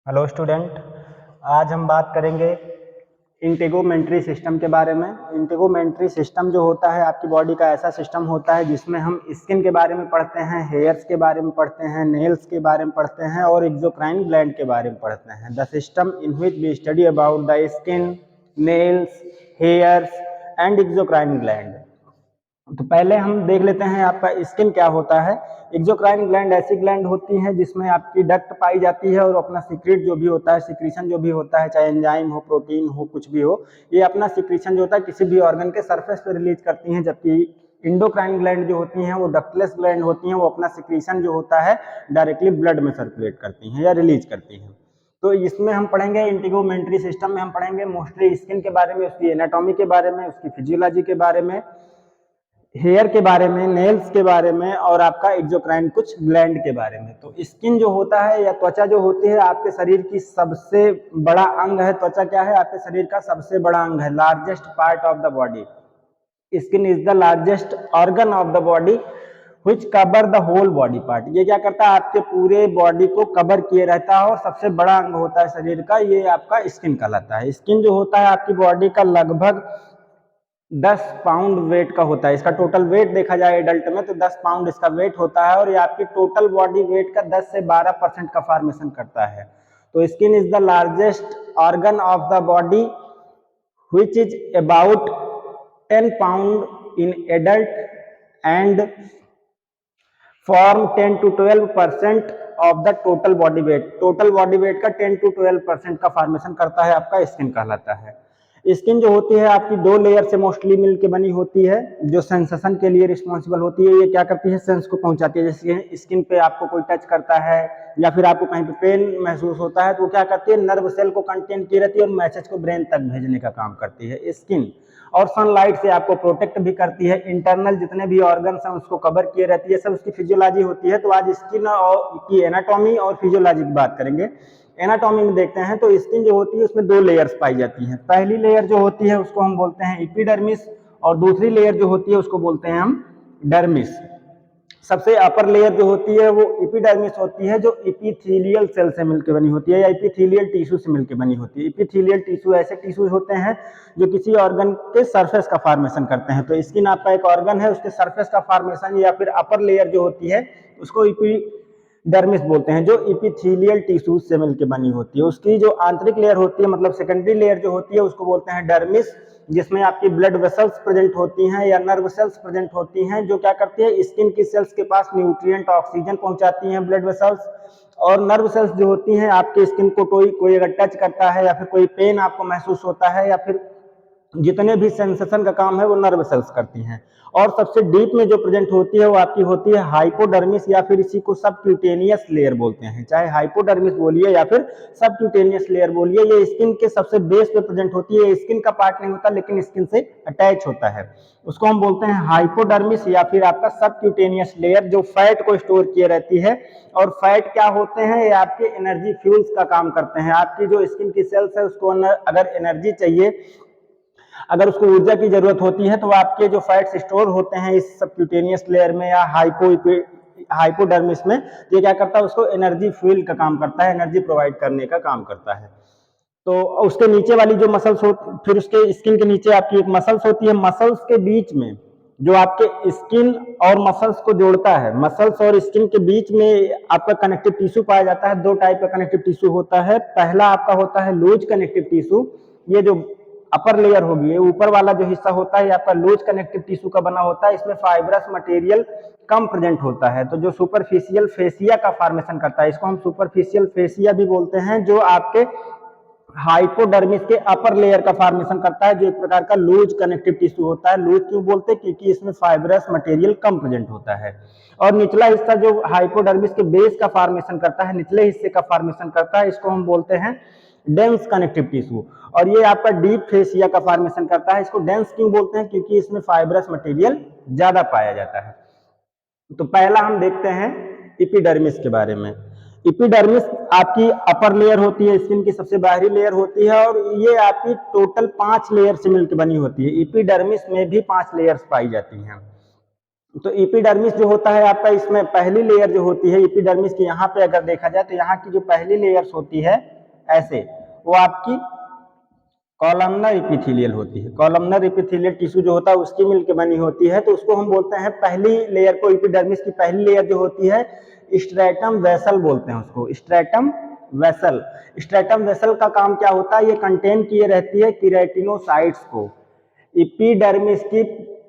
Hello student. आज हम बात करेंगे इंटेगोमेंट्री सिस्टम के बारे में। इंटेगोमेंट्री सिस्टम जो होता है आपकी बॉडी का ऐसा सिस्टम होता है जिसमें हम स्किन के बारे में पढ़ते हैं, हेयर्स के बारे में पढ़ते हैं, नेल्स के बारे में पढ़ते हैं और एक्सोक्राइन ग्लैंड के बारे में पढ़ते हैं। The system in which we study about the skin, nails, hairs and exocrine gland. तो पहले हम देख लेते हैं आपका स्किन क्या होता है। एक्सोक्राइन ग्लैंड ऐसी ग्लैंड होती है जिसमें आपकी डक्ट पाई जाती है और अपना सीक्रेट जो भी होता है, सिक्रीशन जो भी होता है, चाहे एंजाइम हो, प्रोटीन हो, कुछ भी हो, ये अपना सिक्रीशन जो होता है किसी भी ऑर्गन के सरफेस पे रिलीज करती हैं। जबकि इंडोक्राइन ग्लैंड जो होती हैं वो डक्टलेस ग्लैंड होती हैं, वो अपना सिक्रीशन जो होता है डायरेक्टली ब्लड में सर्कुलेट करती हैं या रिलीज करती हैं। तो इसमें हम पढ़ेंगे इंटेगोमेंट्री सिस्टम में हम पढ़ेंगे मोस्टली स्किन के बारे में, उसकी एनाटॉमी के बारे में, उसकी फिजियोलॉजी के बारे में, हेयर के बारे में, नेल्स के बारे में और आपका एक्सोक्राइन कुछ ग्लैंड के बारे में। तो स्किन जो होता है या त्वचा जो होती है आपके शरीर की सबसे बड़ा अंग है। त्वचा क्या है? आपके शरीर का सबसे बड़ा अंग है, largest part of the body. Skin is the largest organ of the body which cover the whole body part. ये क्या करता है? आपके पूरे बॉडी को कवर किए रहता है और सबसे बड़ा अंग होता है शरीर का, ये आपका स्किन कहलाता है। स्किन जो होता है आपकी बॉडी का लगभग 10 पाउंड वेट का होता है। इसका टोटल वेट देखा जाए एडल्ट में तो 10 पाउंड इसका वेट होता है और ये आपकी टोटल बॉडी वेट का 10 से 12% का फॉर्मेशन करता है। तो skin is the largest organ of the body which is about 10 pound in adult and form 10 to 12% of the total body weight। Total body weight का 10 to 12% का फॉर्मेशन करता है, आपका स्किन कहलाता है। स्किन जो होती है आपकी दो लेयर से मोस्टली मिलकर बनी होती है, जो सेंसेशन के लिए रिस्पॉन्सिबल होती है। ये क्या करती है? सेंस को पहुंचाती है। जैसे स्किन पे आपको कोई टच करता है या फिर आपको कहीं पे पेन महसूस होता है तो क्या करती है? नर्व सेल को कंटेन की रहती है और मैसेज को ब्रेन तक भेजने का काम करती है स्किन। और सनलाइट से आपको प्रोटेक्ट भी करती है। इंटरनल जितने भी ऑर्गन्स हैं उसको कवर किए रहती है, सब उसकी फिजियोलॉजी होती है। तो आज स्किन की एनाटॉमी और फिजियोलॉजी की बात करेंगे। एनाटॉमी में देखते हैं तो स्किन जो होती है उसमें दो लेयर्स पाई जाती हैं। पहली लेयर जो होती है उसको हम बोलते हैं एपिडर्मिस और दूसरी लेयर जो होती है उसको बोलते हैं हम डर्मिस। सबसे अपर लेयर जो होती है वो एपिडर्मिस होती है, जो एपिथेलियल सेल से मिलकर बनी होती है या एपिथेलियल टिश्यू से मिलकर बनी होती है। एपिथेलियल टिश्यू ऐसे टिश्यू होते हैं जो किसी ऑर्गन के सरफेस का फॉर्मेशन करते हैं। तो स्किन आपका एक ऑर्गन है, उसके सरफेस का फॉर्मेशन या फिर अपर लेयर जो होती है उसको एपिडर्मिस बोलते हैं, जो एपिथेलियल टिश्यू से मिलकर बनी होती है। उसकी जो आंतरिक लेयर होती है, मतलब सेकेंडरी लेयर जो होती है, उसको बोलते हैं डर्मिस, जिसमें आपकी ब्लड वेसल्स प्रेजेंट होती हैं या नर्व सेल्स प्रेजेंट होती हैं, जो क्या करती है? स्किन की सेल्स के पास न्यूट्रिएंट ऑक्सीजन पहुंचाती हैं ब्लड वेसल्स। और नर्व सेल्स जो होती हैं आपके स्किन को कोई अगर टच करता है या फिर कोई पेन आपको महसूस होता है या फिर जितने भी सेंसेशन का काम है वो नर्व सेल्स करती हैं। और सबसे डीप में जो प्रेजेंट होती है वो आपकी होती है हाइपोडर्मिस या फिर इसी को सबक्यूटेनियस लेयर बोलते हैं। चाहे हाइपोडर्मिस बोलिए या फिर सबक्यूटेनियस लेयर बोलिए, ये स्किन के सबसे बेस पे प्रेजेंट होती है। स्किन का पार्ट नहीं होता लेकिन स्किन से अटैच होता है, उसको हम बोलते हैं हाइपोडर्मिस या फिर आपका सबक्यूटेनियस लेयर, जो फैट को स्टोर किए रहती है। और फैट क्या होते हैं? ये आपके एनर्जी फ्यूल्स का काम करते हैं। आपकी जो स्किन की सेल्स है उसको अगर एनर्जी चाहिए, अगर उसको ऊर्जा की जरूरत होती है तो आपके जो फैट्स स्टोर होते हैं इस सबक्यूटेनियस लेयर में या हाइपोडर्मिस में, ये क्या करता है? उसको एनर्जी फ्यूल का काम करता है, एनर्जी प्रोवाइड करने का काम करता है। तो उसके नीचे वाली जो मसल्स होती, फिर उसके स्किन के नीचे आपकी एक मसल्स होती है। मसल्स के बीच में जो आपके स्किन और मसल्स को जोड़ता है, मसल्स और स्किन के बीच में आपका कनेक्टिव टिश्यू पाया जाता है। दो टाइप का कनेक्टिव टिश्यू होता है। पहला आपका होता है लूज कनेक्टिव टिश्यू, ये जो अपर लेयर होगी, ये ऊपर वाला जो हिस्सा होता है ये आपका लूज कनेक्टिव टिश्यू का बना होता है। इसमें फाइब्रस मटेरियल कम प्रेजेंट होता है, तो जो सुपरफिशियल फेसिया का फॉर्मेशन करता है, इसको हम सुपरफिशियल फेसिया भी बोलते हैं, जो आपके हाइपोडर्मिस के अपर लेयर का फॉर्मेशन करता है, जो एक प्रकार का लूज कनेक्टिव टिश्यू होता है। लूज क्यों बोलते हैं? क्योंकि इसमें फाइब्रस मटेरियल कम प्रेजेंट होता है। और निचला हिस्सा जो हाइपोडर्मिस के बेस का फॉर्मेशन करता है, निचले हिस्से का फॉर्मेशन करता है, इसको हम बोलते हैं डेंस कनेक्टिव टिश्यू। और ये आपका डीप फेसिया का फॉर्मेशन करता है। इसको डेंस क्यों बोलते हैं? क्योंकि इसमें फाइब्रस मटेरियल ज्यादा पाया जाता है। तो पहला हम देखते हैं एपिडर्मिस के बारे में। एपिडर्मिस आपकी अपर लेयर होती है, स्किन की सबसे बाहरी लेयर होती है और ये आपकी टोटल 5 लेयर से मिलकर बनी होती है। एपिडर्मिस में भी 5 लेयर्स पाई जाती हैं। तो एपिडर्मिस जो होता है आपका, इसमें पहली लेयर जो होती है एपिडर्मिस की, यहाँ पे अगर देखा जाए तो यहाँ की जो पहली लेयर्स होती है ऐसे, वो आपकी कॉलमनर एपिथेलियल होती है। कॉलमनर एपिथेलियल टिश्यू जो होता है उसकी मिलकर बनी होती है, तो उसको हम बोलते हैं पहली लेयर को, एपिडर्मिस की पहली लेयर जो होती है स्ट्रैटम वेसल बोलते हैं उसको, स्ट्रैटम वेसल। स्ट्रैटम वेसल का काम क्या होता है, ये कंटेन किए रहती है कीरेटिनोसाइट्स को। एपिडर्मिस की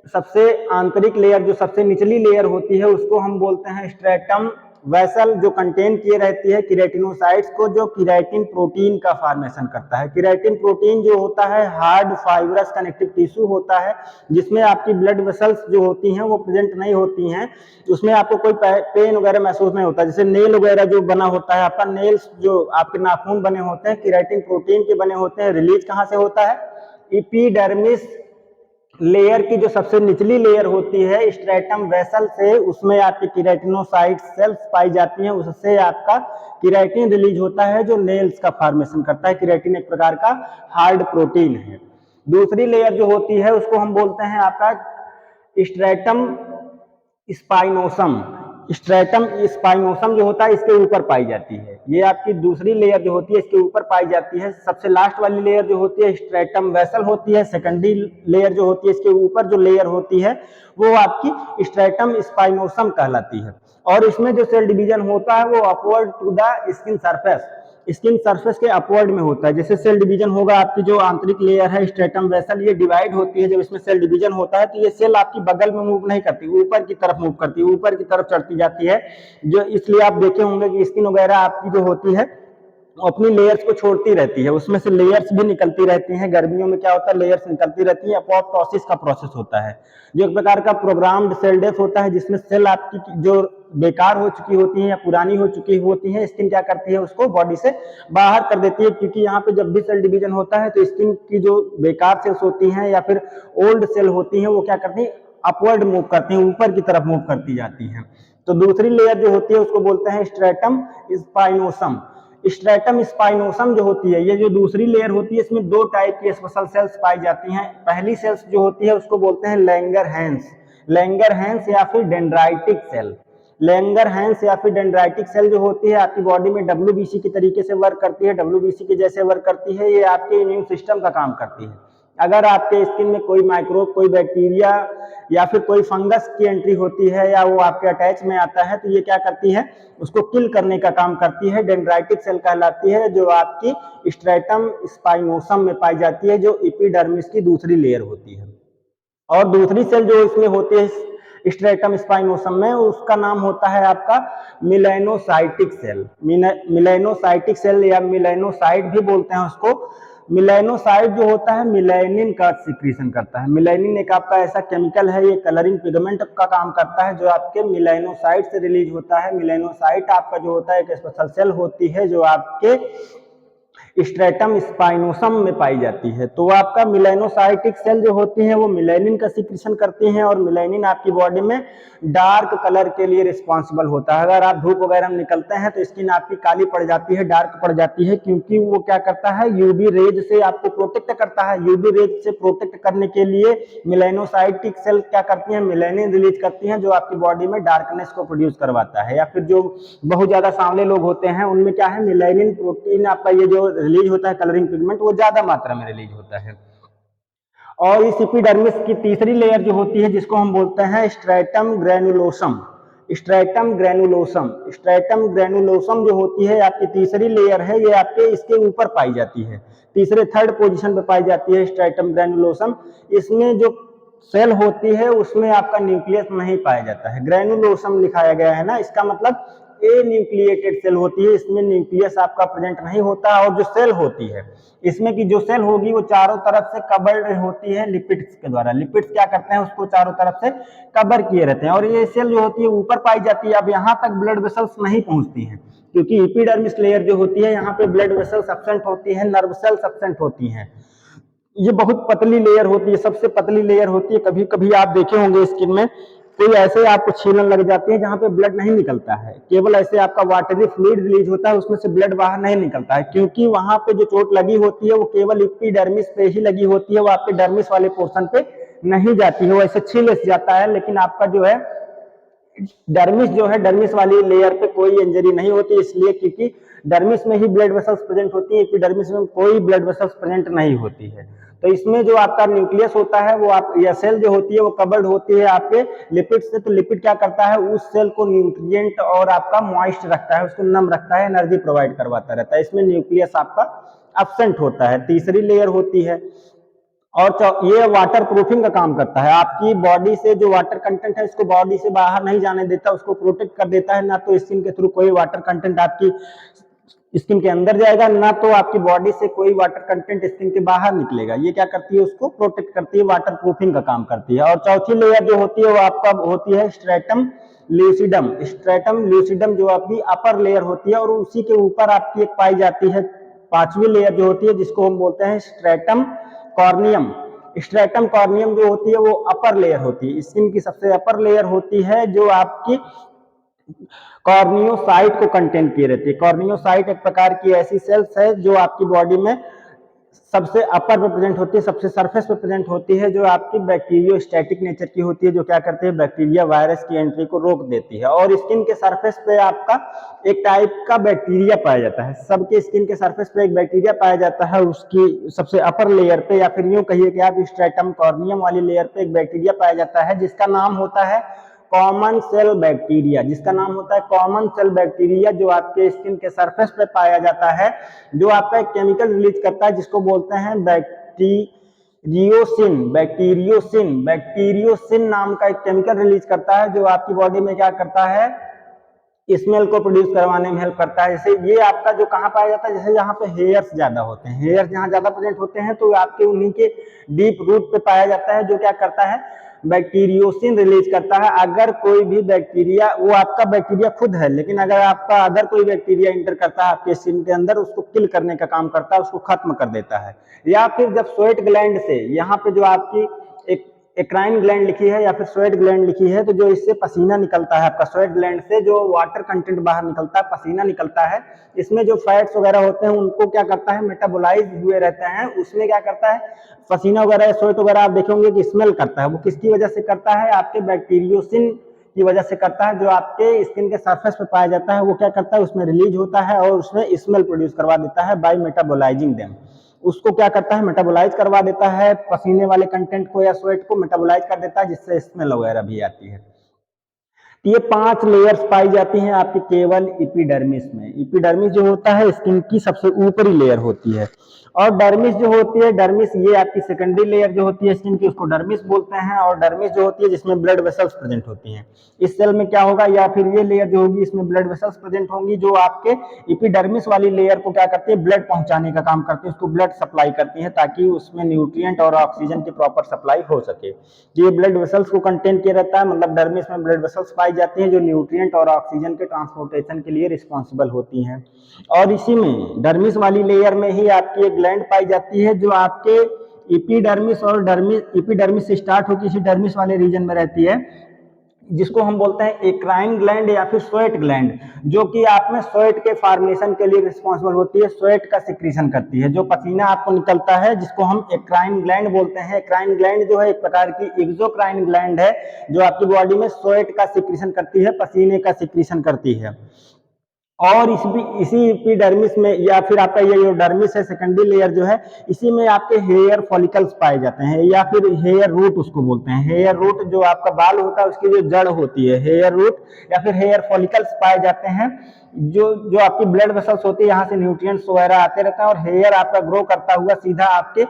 सबसे आंतरिक लेयर, जो सबसे निचली लेयर होती है, उसको हम बोलते हैं स्ट्रैटम वेसल, जो कंटेन किए रहती है कीरेटिनोसाइट्स को, जो कीरेटिन प्रोटीन का फॉर्मेशन करता है। कीरेटिन प्रोटीन जो होता है हार्ड फाइब्रस कनेक्टिव टिश्यू होता है, जिसमें आपकी ब्लड वेसल्स जो होती हैं वो प्रेजेंट नहीं होती हैं, उसमें आपको कोई पेन वगैरह महसूस नहीं होता। जैसे नेल वगैरह जो बना होता है आपका, नेल्स जो आपके नाखून बने होते हैं कीरेटिन प्रोटीन के बने होते हैं। रिलीज कहाँ से होता है, एपिडर्मिस लेयर की जो सबसे निचली लेयर होती है स्ट्रैटम वेसल से, उसमें आपकी कीरेटिनोसाइट सेल्स पाई जाती हैं, उससे आपका कीरेटिन रिलीज होता है जो नेल्स का फॉर्मेशन करता है। कीरेटिन एक प्रकार का हार्ड प्रोटीन है। दूसरी लेयर जो होती है उसको हम बोलते हैं आपका स्ट्रैटम स्पाइनोसम। स्ट्रैटम स्पाइनोसम जो होता है इसके ऊपर पाई जाती है, ये आपकी दूसरी लेयर जो होती है इसके ऊपर पाई जाती है। सबसे लास्ट वाली लेयर जो होती है स्ट्रैटम वेसल होती है। सेकेंडरी लेयर जो होती है इसके ऊपर जो लेयर होती है वो आपकी स्ट्रैटम स्पाइनोसम कहलाती है। और इसमें जो सेल डिवीजन होता है वो upward to the skin surface, skin surface के अपवर्ड में होता है। जैसे सेल डिवीजन होगा, आपकी जो आंतरिक लेयर है स्ट्रैटम वेसल, ये डिवाइड होती है। जब इसमें सेल डिवीजन होता है तो ये सेल आपकी बगल में मूव नहीं करती, ऊपर की तरफ मूव करती है, ऊपर की तरफ चढ़ती जाती है। जो इसलिए आप देखे होंगे कि स्किन वगैरह आपकी जो होती है अपनी लेयर्स को छोड़ती रहती है, उसमें से लेयर्स भी निकलती रहती हैं। गर्मियों में क्या होता है, लेयर्स निकलती रहती है। अपोप्टोसिस का प्रोसेस होता है, जो एक प्रकार का प्रोग्राम्ड सेल डेथ होता है, जिसमें सेल आपकी जो बेकार हो चुकी होती है या पुरानी हो चुकी होती है, स्किन क्या करती है उसको बॉडी से बाहर कर देती है। क्योंकि यहाँ पे जब भी सेल डिवीजन होता है तो स्किन की जो बेकार सेल्स होती हैं या फिर ओल्ड सेल होती हैं वो क्या करती हैं, अपवर्ड मूव करती हैं, ऊपर की तरफ मूव करती जाती हैं। तो दूसरी लेयर जो होती है उसको बोलते हैं स्ट्रैटम स्पाइनोसम। स्ट्रैटम स्पाइनोसम जो होती है, ये जो दूसरी लेयर होती है, इसमें दो टाइप की स्पेशल सेल्स पाई जाती हैं। पहली सेल्स जो होती है उसको बोलते हैं लैंगरहैंस, लैंगरहैंस या फिर डेंड्राइटिक सेल। लैंगरहैंस या फिर डेंड्राइटिक सेल जो होती है आपकी बॉडी में डब्ल्यूबीसी की तरीके से वर्क करती है, डब्ल्यूबीसी के जैसे वर्क करती है। ये आपके इम्यून सिस्टम का काम करती है। अगर आपके स्किन में कोई माइक्रोब, कोई बैक्टीरिया या फिर कोई फंगस की एंट्री होती है या वो आपके अटैच में आता है तो ये क्या करती है, उसको किल करने का काम करती है। डेंड्राइटिक सेल कहलाती है, जो आपकी स्ट्रैटम स्पाइनोसम में पाई जाती है, जो एपिडर्मिस की दूसरी लेयर होती है। और दूसरी सेल जो इसमें होती है स्ट्रैटम स्पाइनोसम में, उसका नाम होता है आपका मिलेनोसाइटिक सेल। मिलेनोसाइटिक सेल या मिलेनोसाइट भी बोलते हैं उसको। मिलेनोसाइट जो होता है मिलेनिन का सिक्रीशन करता है। मिलेनिन एक आपका ऐसा केमिकल है, ये कलरिंग पिगमेंट का काम करता है, जो आपके मिलेनोसाइट से रिलीज होता है। मिलेनोसाइट आपका जो होता है एक स्पेशल सेल होती है जो आपके स्ट्रैटम स्पाइनोसम में पाई जाती है। तो आपका मिलेनोसाइटिक सेल जो होती है वो मिलेनिन का सिक्रीशन करती हैं, और मिलेनिन आपकी बॉडी में डार्क कलर के लिए रिस्पॉन्सिबल होता है। अगर आप धूप वगैरह में निकलते हैं तो स्किन आपकी काली पड़ जाती है, डार्क पड़ जाती है, क्योंकि वो क्या करता है, यूवी रेज से आपको प्रोटेक्ट करता है। यूवी रेज से प्रोटेक्ट करने के लिए मिलेनोसाइटिक सेल क्या करती हैं, मिलेनिन रिलीज करती हैं, जो आपकी बॉडी में डार्कनेस को प्रोड्यूस करवाता है। या फिर जो बहुत ज्यादा सांवले लोग होते हैं उनमें क्या है, मिलेनिन प्रोटीन आपका ये जो रिलीज होता है कलरिंग पिगमेंट, वो ज्यादा मात्रा में रिलीज होता है। और इस एपिडर्मिस की तीसरी लेयर जो होती है जिसको हम बोलते हैं स्ट्रैटम ग्रैनुलोसम। स्ट्रैटम ग्रैनुलोसम, स्ट्रैटम ग्रैनुलोसम जो होती है आपकी तीसरी लेयर है, ये आपके इसके ऊपर पाई जाती है, तीसरे थर्ड पोजीशन पे पाई जाती है स्ट्रैटम ग्रैनुलोसम। इसमें जो सेल होती है उसमें आपका न्यूक्लियस नहीं पाया जाता है। ग्रैनुलोसम लिखाया गया है ना, इसका मतलब ए न्यूक्लिएटेड सेल होती है, इसमें न्यूक्लियस आपका प्रेजेंट नहीं होता। और जो सेल होती है इसमें की जो सेल होगी वो चारों तरफ से कवर्ड होती है लिपिड्स के द्वारा। लिपिड्स क्या करते हैं, उसको चारों तरफ से कवर किए रहते हैं। और ये सेल जो होती है ऊपर पाई जाती है। अब यहाँ तक ब्लड वेसल्स नहीं पहुंचती हैं, क्योंकि एपिडर्मिस लेयर जो होती है यहाँ पे ब्लड वेसल्स एब्सेंट होती है, नर्व सेल्स एब्सेंट होती हैं। ये बहुत पतली लेयर होती है, सबसे पतली लेयर होती है। कभी कभी आप देखे होंगे स्किन में कोई ऐसे आपको छीलन लग जाती है जहां पे ब्लड नहीं निकलता है, केवल ऐसे आपका वाटरी फ्लूइड रिलीज होता है, उसमें से ब्लड बाहर नहीं निकलता है, क्योंकि वहां पे जो चोट लगी होती है वो केवल एपिडर्मिस पे ही लगी होती है, वो आपके डर्मिस वाले पोर्शन पे नहीं जाती है, वो ऐसे छील जाता है। लेकिन आपका जो है डर्मिस जो है, डर्मिस वाली लेयर पे कोई इंजरी नहीं होती, इसलिए क्योंकि डर्मिस में ही ब्लड वेसल्स प्रेजेंट होती है, एपिडर्मिस में कोई ब्लड वेसल्स प्रेजेंट नहीं होती है। तो इसमें जो आपका न्यूक्लियस होता है वो आप या सेल जो होती है वो कवर्ड होती है आपके लिपिड से। तो लिपिड क्या करता है, उस सेल को न्यूट्रिएंट और आपका मॉइस्ट रखता है, उसको नम रखता है, एनर्जी प्रोवाइड करवाता रहता है। इसमें न्यूक्लियस आपका एब्सेंट होता है। तीसरी लेयर होती है और ये वाटर प्रूफिंग का काम करता है। आपकी बॉडी से जो वाटर कंटेंट है इसको बॉडी से बाहर नहीं जाने देता, उसको प्रोटेक्ट कर देता है। ना तो स्किन के थ्रू कोई वाटर कंटेंट आपकी स्किन के अंदर जाएगा, ना तो आपकी बॉडी से कोई वाटर कंटेंट स्किन के बाहर निकलेगा। ये क्या करती है, उसको प्रोटेक्ट करती है, वाटर प्रूफिंग का काम करती है। और चौथी लेयर जो होती है वो आपका होती है स्ट्रेटम ल्यूसिडम। स्ट्रेटम ल्यूसिडम जो आपकी अपर लेयर होती है और उसी के ऊपर आपकी एक पाई जाती है पांचवी लेयर जो होती है जिसको हम बोलते हैं स्ट्रेटम कॉर्नियम। स्ट्रेटम कॉर्नियम जो होती है वो अपर लेयर होती है, स्किन की सबसे अपर लेयर होती है, जो आपकी कॉर्नियोसाइट को कंटेन किए रहती है। कॉर्नियोसाइट एक प्रकार की ऐसी सेल्स है जो आपकी बॉडी में सबसे अपर पे प्रेजेंट होती है, सबसे सरफेस पे प्रेजेंट होती है, जो आपकी बैक्टीरियोस्टैटिक नेचर की होती है, जो क्या करती है, बैक्टीरिया वायरस की एंट्री को रोक देती है। और स्किन के सरफेस पे आपका एक टाइप का बैक्टीरिया पाया जाता है। सबके स्किन के सरफेस पे एक बैक्टीरिया पाया जाता है, उसकी सबसे अपर लेयर पे, या फिर यूं कहिए कि आप स्ट्रेटम कॉर्नियम वाली लेयर पे एक बैक्टीरिया पाया जाता है जिसका नाम होता है कॉमन सेल बैक्टीरिया। जिसका नाम होता है कॉमन सेल बैक्टीरिया, जो आपके स्किन के सरफेस पे पाया जाता है, जो आपका एक केमिकल रिलीज करता है जिसको बोलते हैं बैक्टीरियोसिन। बैक्टीरियोसिन नाम का एक केमिकल रिलीज करता है, जो आपकी बॉडी में क्या करता है, स्मेल को प्रोड्यूस करवाने में हेल्प करता है। जैसे ये आपका जो कहाँ पाया जाता है, जैसे यहाँ पे हेयर्स ज्यादा होते हैं, हेयर्स जहाँ ज्यादा प्रेजेंट होते हैं तो आपके उन्हीं के डीप रूट पे पाया जाता है, जो क्या करता है, बैक्टीरियोसिन रिलीज करता है। अगर कोई भी बैक्टीरिया, वो आपका बैक्टीरिया खुद है, लेकिन अगर आपका अदर कोई बैक्टीरिया इंटर करता है आपके स्किन के अंदर, उसको किल करने का काम करता है, उसको खत्म कर देता है। या फिर जब स्वेट ग्लैंड से, यहाँ पे जो आपकी एक एक्राइन ग्लैंड लिखी है या फिर स्वेट ग्लैंड लिखी है, तो जो इससे पसीना निकलता है, आपका स्वेट ग्लैंड से जो वाटर कंटेंट बाहर निकलता है, पसीना निकलता है, इसमें जो फैट्स वगैरह होते हैं उनको क्या करता है, मेटाबोलाइज हुए रहते हैं। उसमें क्या करता है, पसीना वगैरह स्वेट वगैरह आप देखेंगे कि स्मेल करता है। वो किसकी वजह से करता है, आपके बैक्टीरियोसिन की वजह से करता है, जो आपके स्किन के सरफेस पे पाया जाता है। वो क्या करता है, उसमें रिलीज होता है और उसमें स्मेल प्रोड्यूस करवा देता है बाय मेटाबोलाइजिंग देम। उसको क्या करता है, मेटाबोलाइज करवा देता है, पसीने वाले कंटेंट को या स्वेट को मेटाबोलाइज कर देता है, जिससे स्मेल वगैरह भी आती है। ये 5 लेयर्स पाई जाती हैं आपके केवल एपिडर्मिस में। एपिडर्मिस जो होता है स्किन की सबसे ऊपरी लेयर होती है, और डर्मिस जो होती है, डर्मिस ये आपकी सेकेंडरी लेयर जो होती है स्किन की, उसको डर्मिस बोलते हैं। और डर्मिस जो होती है जिसमें ब्लड वेसल्स प्रेजेंट होती हैं। इस सेल में क्या होगा, या फिर ये लेयर जो होगी इसमें ब्लड वेसल्स प्रेजेंट होंगी, जो आपके एपिडर्मिस वाली लेयर को क्या करती है, ब्लड पहुंचाने का काम करती है, उसको ब्लड सप्लाई करती है ताकि उसमें न्यूट्रिएंट और ऑक्सीजन की प्रॉपर सप्लाई हो सके। ये ब्लड वेसल्स को कंटेन किया रहता है, मतलब डर्मिस में ब्लड वेसल्स पाई जाती हैं जो न्यूट्रिएंट और ऑक्सीजन के ट्रांसपोर्टेशन के लिए रिस्पॉन्सिबल होती हैं। और इसी में डर्मिस वाली लेयर में ही आपकी एक ग्लैंड पाई जाती है, जो आपके एपिडर्मिस और एपिडर्मिस से स्टार्ट होकर इसी डर्मिस वाले रीजन में रहती है, जिसको हम बोलते हैं एक्राइन ग्लैंड या फिर स्वेट ग्लैंड, जो कि आप में स्वेट के फॉर्मेशन के लिए रिस्पॉन्सिबल होती है, स्वेट का सिक्रीशन करती है। जो पसीना आपको निकलता है जिसको हम एक्राइन ग्लैंड बोलते हैं। एक्राइन ग्लैंड जो है एक प्रकार की एक्सोक्राइन ग्लैंड है, जो आपकी बॉडी में स्वेट का सिक्रीशन करती है, पसीने का सिक्रीशन करती है। और इसी एपिडर्मिस में, या फिर आपका ये जो डर्मिस है सेकेंडरी लेयर जो है, इसी में आपके हेयर फॉलिकल्स पाए जाते हैं, या फिर हेयर रूट उसको बोलते हैं। हेयर रूट जो आपका बाल होता है उसकी जो जड़ होती है, हेयर रूट या फिर हेयर फॉलिकल्स पाए जाते हैं, जो आपकी ब्लड वेसल्स होती है, यहाँ से न्यूट्रिएंट्स वगैरह आते रहते हैं, और हेयर आपका ग्रो करता हुआ सीधा आपके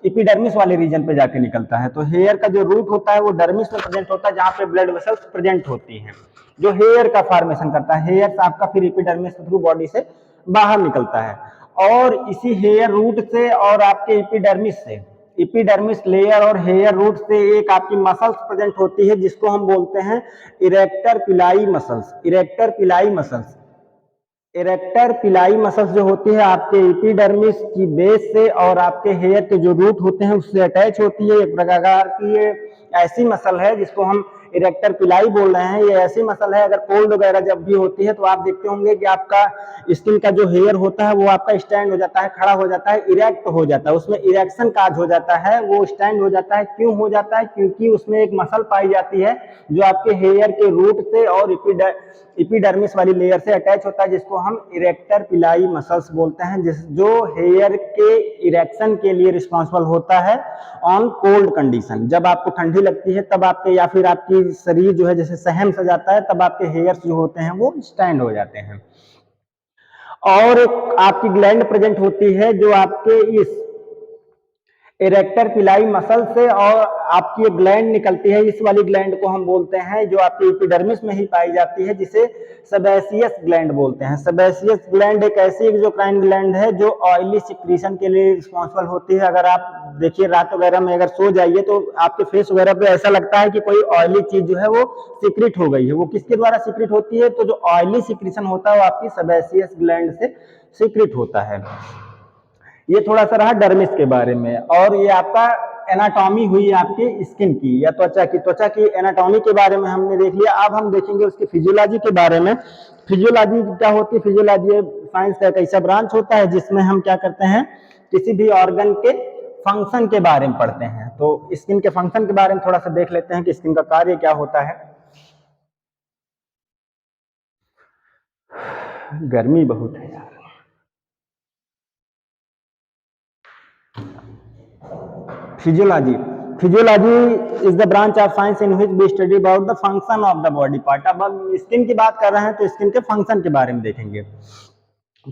एपिडर्मिस वाले रीजन पे जाके निकलता है। तो हेयर का जो रूट होता है वो डर्मिस में प्रेजेंट होता है, जहाँ पे ब्लड वेसल्स प्रेजेंट होती हैं, जो हेयर का फॉर्मेशन करता है। हेयर आपका फिर एपिडर्मिस के थ्रू बॉडी से बाहर निकलता है, और इसी हेयर रूट से और आपके एपिडर्मिस लेयर और हेयर रूट से एक आपकी मसल्स प्रेजेंट होती है, जिसको हम बोलते हैं इरेक्टर पिलाई मसल्स। इरेक्टर पिलाई मसल्स जो होती है आपके एपिडर्मिस की बेस से और आपके हेयर के जो रूट होते हैं उससे अटैच होती है। एक प्रकार की ऐसी मसल है जिसको हम इरेक्टर पिलाई बोल रहे हैं, ये ऐसी मसल है, अगर कोल्ड वगैरह जब भी होती है तो आप देखते होंगे कि आपका स्किन का जो हेयर होता है वो आपका स्टैंड हो जाता है, खड़ा हो जाता है, इरेक्ट हो जाता है, उसमें इरेक्शन काज हो जाता है, वो स्टैंड हो जाता है। क्यों हो जाता है? क्योंकि उसमें एक मसल पाई जाती है जो आपके हेयर के रूट से और एपिडर्मिस वाली लेयर से अटैच होता है, जिसको हम इरेक्टर पिलाई मसल्स बोलते हैं, जो हेयर के इरेक्शन के लिए रिस्पॉन्सिबल होता है ऑन कोल्ड कंडीशन। जब आपको ठंडी लगती है तब आपके या फिर आपकी शरीर जो है जैसे सहम सा जाता है, तब आपके हेयर्स जो होते हैं वो स्टैंड हो जाते हैं। और आपकी ग्लैंड प्रेजेंट होती है जो आपके इस इरेक्टर पिलाई मसल से, और आपकी एक ग्लैंड निकलती है, इस वाली ग्लैंड को हम बोलते हैं जो आपकी एपिडर्मिस में ही पाई जाती है, जिसे सेबेशियस ग्लैंड बोलते हैं। सेबेशियस ग्लैंड एक ऐसी एक्सोक्राइन ग्लैंड है जो ऑयली सिक्रीशन के लिए रिस्पॉन्सिबल होती है। अगर आप देखिए रात वगैरह में अगर सो जाइए तो आपके फेस वगैरह पे ऐसा लगता है कि कोई ऑयली चीज जो है वो सिक्रिट हो गई है। वो किसके द्वारा सिक्रिट होती है? तो जो ऑयली सिक्रीशन होता है वो आपकी सेबेशियस ग्लैंड से सिक्रिट होता है। ये थोड़ा सा रहा डर्मिस के बारे में। और ये आपका एनाटॉमी हुई आपकी स्किन की या त्वचा की। त्वचा की एनाटॉमी के बारे में हमने देख लिया। अब हम देखेंगे उसकी फिजियोलॉजी के बारे में। फिजियोलॉजी क्या होती है? फिजियोलॉजी साइंस का एक ऐसा ब्रांच होता है जिसमें हम क्या करते हैं, किसी भी ऑर्गन के फंक्शन के बारे में पढ़ते हैं। तो स्किन के फंक्शन के बारे में थोड़ा सा देख लेते हैं कि स्किन का कार्य क्या होता है। गर्मी बहुत है यार। Physiology is the branch of science in which we study about the function of the body part. अब हम स्किन की बात कर रहे हैं तो स्किन के फंक्शन के बारे में देखेंगे।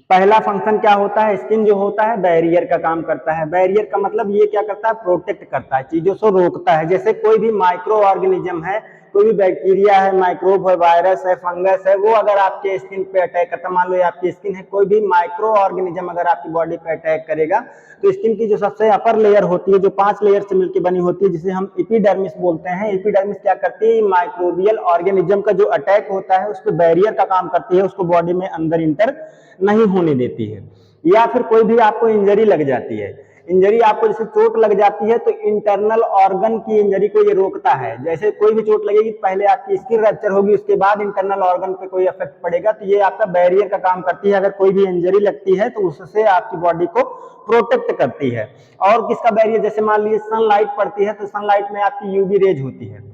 पहला फंक्शन क्या होता है? स्किन जो होता है बैरियर का काम करता है। बैरियर का मतलब ये क्या करता है? प्रोटेक्ट करता है, चीजों से रोकता है। जैसे कोई भी माइक्रो ऑर्गेनिज्म है, कोई भी बैक्टीरिया है, माइक्रोब है, वायरस है, फंगस है, वो अगर आपके स्किन पे अटैक करता, मान लो आपकी स्किन है, कोई भी माइक्रो ऑर्गेनिज्म अगर आपकी बॉडी पे अटैक करेगा तो स्किन की जो सबसे अपर लेयर होती है, जो 5 लेयर से मिलकर बनी होती है, जिसे हम एपिडर्मिस बोलते हैं। एपिडर्मिस क्या करती है? माइक्रोबियल ऑर्गेनिज्म का जो अटैक होता है उस पर बैरियर का काम करती है, उसको बॉडी में अंदर इंटर नहीं होने देती है। या फिर कोई भी आपको इंजरी लग जाती है, इंजरी आपको जैसे चोट लग जाती है तो इंटरनल ऑर्गन की इंजरी को ये रोकता है। जैसे कोई भी चोट लगेगी पहले आपकी स्किन रप्चर होगी, उसके बाद इंटरनल ऑर्गन पे कोई इफेक्ट पड़ेगा, तो ये आपका बैरियर का काम करती है। अगर कोई भी इंजरी लगती है तो उससे आपकी बॉडी को प्रोटेक्ट करती है। और किसका बैरियर? जैसे मान लीजिए सनलाइट पड़ती है तो सनलाइट में आपकी यूवी रेज होती है।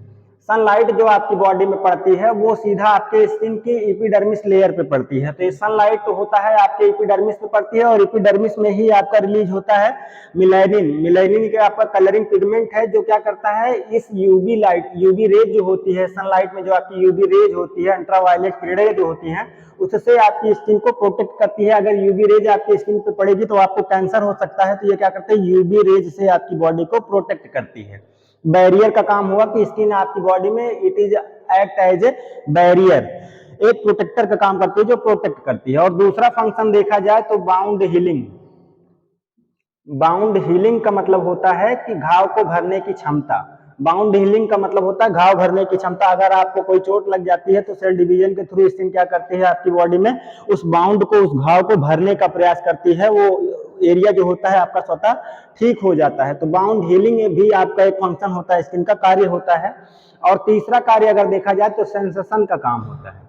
सनलाइट जो आपकी बॉडी में पड़ती है वो सीधा आपके स्किन की एपिडर्मिस लेयर पे पड़ती है। तो ये सनलाइट तो होता है आपके एपिडर्मिस पे पड़ती है, और एपिडर्मिस में ही आपका रिलीज होता है मिलेनिन। मिलेनिन का आपका कलरिंग पिगमेंट है जो क्या करता है, इस यूवी लाइट, यूवी रेज जो होती है सनलाइट में, जो आपकी यूवी रेज होती है, अल्ट्रावायलेट किरणें जो होती हैं, उससे आपकी स्किन को प्रोटेक्ट करती है। अगर यूवी रेज आपकी स्किन पे पड़ेगी तो आपको कैंसर हो सकता है। तो ये क्या करते हैं? यूवी रेज से आपकी बॉडी को प्रोटेक्ट करती है। बैरियर का काम हुआ कि स्किन आपकी बॉडी में it is act as a barrier, एक प्रोटेक्टर का काम करती है जो प्रोटेक्ट करती है। और दूसरा फंक्शन देखा जाए तो बाउंड हीलिंग। बाउंड हीलिंग का मतलब होता है कि घाव को भरने की क्षमता। बाउंड हीलिंग का मतलब होता है घाव भरने की क्षमता। अगर आपको कोई चोट लग जाती है तो सेल डिवीजन के थ्रू स्किन क्या करती है आपकी बॉडी में, उस बाउंड को, उस घाव को भरने का प्रयास करती है। वो एरिया जो होता है आपका स्वतः ठीक हो जाता है। तो बाउंड हीलिंग भी आपका एक फंक्शन होता है, स्किन का कार्य होता है। और तीसरा कार्य अगर देखा जाए तो सेंसेशन का काम होता है।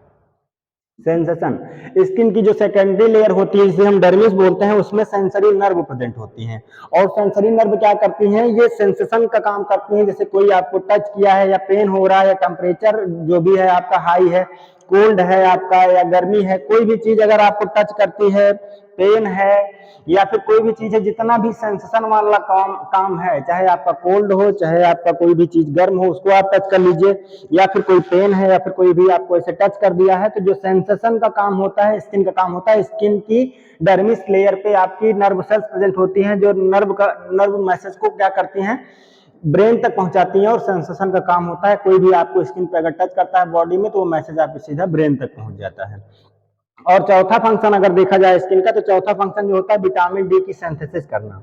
सेंसेशन, स्किन की जो सेकेंडरी लेयर होती है जिसे हम डर्मिस बोलते हैं, उसमें सेंसरी नर्व प्रेजेंट होती हैं। और सेंसरी नर्व क्या करती हैं? ये सेंसेशन का काम करती हैं। जैसे कोई आपको टच किया है या पेन हो रहा है या टेम्परेचर जो भी है आपका हाई है, कोल्ड है आपका या गर्मी है, कोई भी चीज अगर आपको टच करती है, पेन है या फिर कोई भी चीज है, जितना भी सेंसेशन वाला काम है, चाहे आपका कोल्ड हो, चाहे आपका कोई भी चीज गर्म हो, उसको आप टच कर लीजिए, या फिर कोई पेन है या फिर कोई भी आपको ऐसे टच कर दिया है, तो जो सेंसेशन का काम होता है, स्किन का काम होता है। स्किन की डर्मिस लेयर पे आपकी नर्व सेल्स प्रेजेंट होती हैं जो नर्व मैसेज को क्या करती हैं, ब्रेन तक पहुंचाती हैं। और सेंसेशन का काम होता है, कोई भी आपको स्किन पे अगर टच करता है बॉडी में तो वो मैसेज आपके सीधा ब्रेन तक पहुंच जाता है। और चौथा फंक्शन अगर देखा जाए स्किन का, तो चौथा फंक्शन जो होता है विटामिन डी की सिंथेसिस करना।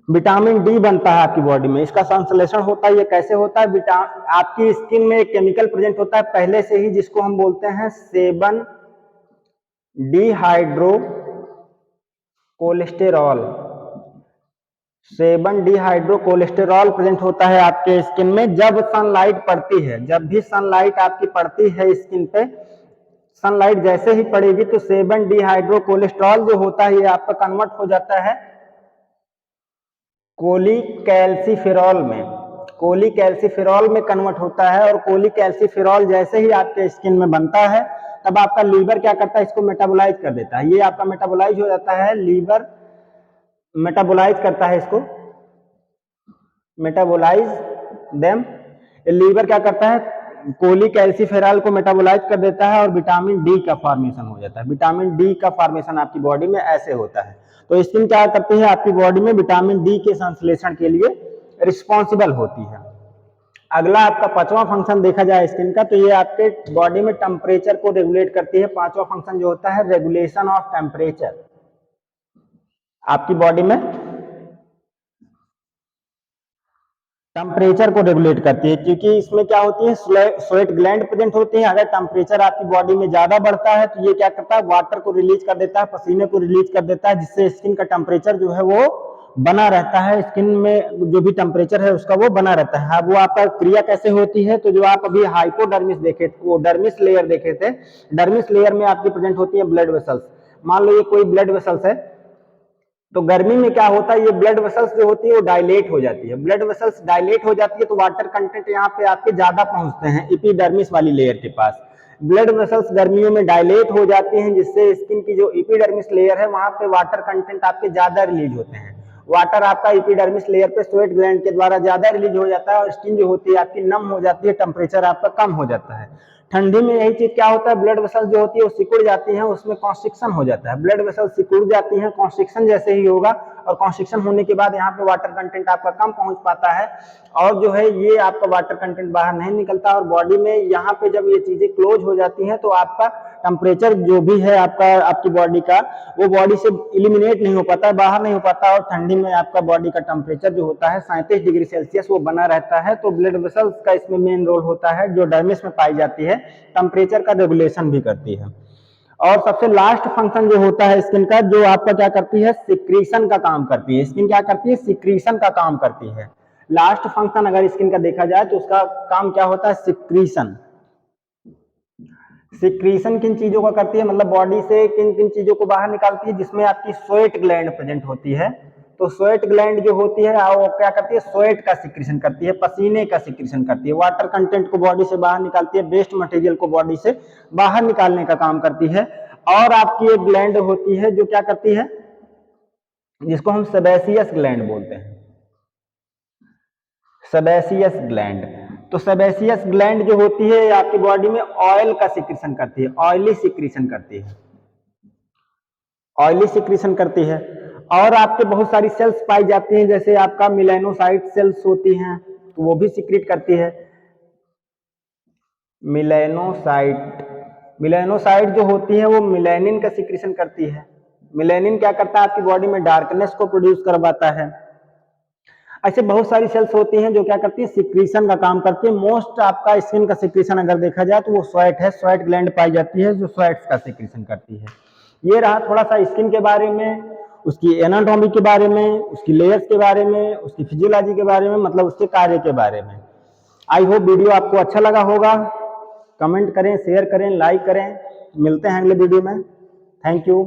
विटामिन डी बनता है आपकी बॉडी में, इसका संश्लेषण होता है। ये कैसे होता है? आपकी स्किन में एक केमिकल प्रेजेंट होता है पहले से ही, जिसको हम बोलते हैं 7 dehydro cholesterol. 7 dehydro cholesterol present होता है आपके स्किन में जब सनलाइट पड़ती है। जब भी सनलाइट आपकी पड़ती है स्किन पे, सनलाइट जैसे ही पड़ेगी तो 7 डिहाइड्रो कोलेस्ट्रॉल जो होता है ये आपका कन्वर्ट हो जाता है कोलीकैल्सिफेरॉल में। कोलीकैल्सिफेरॉल में कन्वर्ट होता है और कोलीकैल्सिफेरॉल जैसे ही आपके स्किन में बनता है तब आपका लीवर क्या करता है, इसको मेटाबोलाइज कर देता है। ये आपका मेटाबोलाइज हो जाता है, लीवर मेटाबोलाइज करता है इसको, मेटाबोलाइज देम। लीवर क्या करता है, कोलीकैल्सिफेरॉल को मेटाबोलाइज कर देता है और विटामिन डी का फॉर्मेशन हो जाता है। विटामिन डी का फॉर्मेशन आपकी बॉडी में ऐसे होता है। तो स्किन क्या करती है आपकी बॉडी में, विटामिन डी के संश्लेषण के लिए रिस्पॉन्सिबल होती है। अगला आपका पांचवा फंक्शन देखा जाए स्किन का तो ये आपके बॉडी में टेम्परेचर को रेगुलेट करती है। पांचवा फंक्शन जो होता है रेगुलेशन ऑफ टेम्परेचर, आपकी बॉडी में टेम्परेचर को रेगुलेट करती है, क्योंकि इसमें क्या होती है, स्वेट ग्लैंड प्रेजेंट होती है। अगर टेम्परेचर आपकी बॉडी में ज्यादा बढ़ता है तो ये क्या करता है, वाटर को रिलीज कर देता है, पसीने को रिलीज कर देता है, जिससे स्किन का टेम्परेचर जो है वो बना रहता है। स्किन में जो भी टेम्परेचर है उसका वो बना रहता है। अब वो आपका क्रिया कैसे होती है, तो जो आप अभी हाइपोडर्मिस देखे, वो डर्मिस लेयर देखे थे, डर्मिस लेयर में आपकी प्रेजेंट होती है ब्लड वेसल्स। मान लो ये कोई ब्लड वेसल्स है, तो गर्मी में क्या होता है, ये ब्लड वेसल्स जो होती है वो डायलेट हो जाती है। ब्लड वेसल्स डायलेट हो जाती है तो वाटर कंटेंट यहाँ पे आपके ज्यादा पहुंचते हैं एपिडर्मिस वाली लेयर के पास। ब्लड वेसल्स गर्मियों में डायलेट हो जाती हैं, जिससे स्किन की जो एपिडर्मिस लेयर है वहां पे वाटर कंटेंट आपके ज्यादा रिलीज होते हैं। वाटर आपका एपिडर्मिस लेयर पे स्वेट ग्लैंड के द्वारा ज्यादा रिलीज हो जाता है और स्किन जो होती है आपकी नम हो जाती है, टेम्परेचर आपका कम हो जाता है। ठंडी में यही चीज क्या होता है, ब्लड वेसल जो होती है वो सिकुड़ जाती है, उसमें कॉन्स्ट्रिक्शन हो जाता है। ब्लड वेसल सिकुड़ जाती है, कॉन्स्ट्रिक्शन जैसे ही होगा और कॉन्स्ट्रिक्शन होने के बाद यहाँ पे वाटर कंटेंट आपका कम पहुंच पाता है और जो है ये आपका वाटर कंटेंट बाहर नहीं निकलता और बॉडी में यहाँ पे जब ये चीजें क्लोज हो जाती हैं तो आपका टेम्परेचर जो भी है आपका आपकी बॉडी का, वो बॉडी से इलिमिनेट नहीं हो पाता है, बाहर नहीं हो पाता। और ठंडी में आपका बॉडी का टेम्परेचर जो होता है 37 डिग्री सेल्सियस वो बना रहता है। तो ब्लड वेसल्स का इसमें मेन रोल होता है, जो डर्मिस में पाई जाती है, टेम्परेचर का रेगुलेशन भी करती है। और सबसे लास्ट फंक्शन जो होता है स्किन का, जो आपका क्या करती है, सिक्रीशन का काम करती है। स्किन क्या करती है, सिक्रीशन का काम करती है। लास्ट फंक्शन अगर स्किन का देखा जाए तो उसका काम क्या होता है, सिक्रीशन। सिक्रीशन किन चीजों का करती है, मतलब बॉडी से किन किन चीजों को बाहर निकालती है, जिसमें आपकी स्वेट ग्लैंड प्रेजेंट होती है। तो स्वेट ग्लैंड जो होती है वो क्या करती है, स्वेट का सिक्रीशन करती है, पसीने का सिक्रीशन करती है, वाटर कंटेंट को बॉडी से बाहर निकालती है, वेस्ट मटेरियल को बॉडी से बाहर निकालने का काम करती है। और आपकी एक ग्लैंड होती है जो क्या करती है, जिसको हम सेबेसियस ग्लैंड बोलते हैं, सेबेसियस ग्लैंड। तो सेबेसियस ग्लैंड जो होती है आपकी बॉडी में ऑयल का सिक्रीशन करती है, ऑयली सिक्रीशन करती है, ऑयली सिक्रीशन करती है। और आपके बहुत सारी सेल्स पाई जाती हैं, जैसे आपका मिलेनोसाइट सेल्स होती हैं तो वो भी सिक्रीट करती है। मिलेनोसाइट, मिलेनोसाइट जो होती है वो मिलेनिन का सिक्रीशन करती है। मिलेनिन क्या करता है, आपकी बॉडी में डार्कनेस को प्रोड्यूस करवाता है। ऐसे बहुत सारी सेल्स होती हैं जो क्या करती है, सिक्रीशन का काम करती है। मोस्ट आपका स्किन का सिक्रीशन अगर देखा जाए तो वो स्वेट है, स्वेट ग्लैंड पाई जाती है जो स्वेट्स का सिक्रीशन करती है। ये रहा थोड़ा सा स्किन के बारे में, उसकी एनाटॉमी के बारे में, उसकी लेयर्स के बारे में, उसकी फिजियोलॉजी के बारे में, मतलब उसके कार्य के बारे में। आई होप वीडियो आपको अच्छा लगा होगा। कमेंट करें, शेयर करें, लाइक करें। मिलते हैं अगले वीडियो में। Thank you.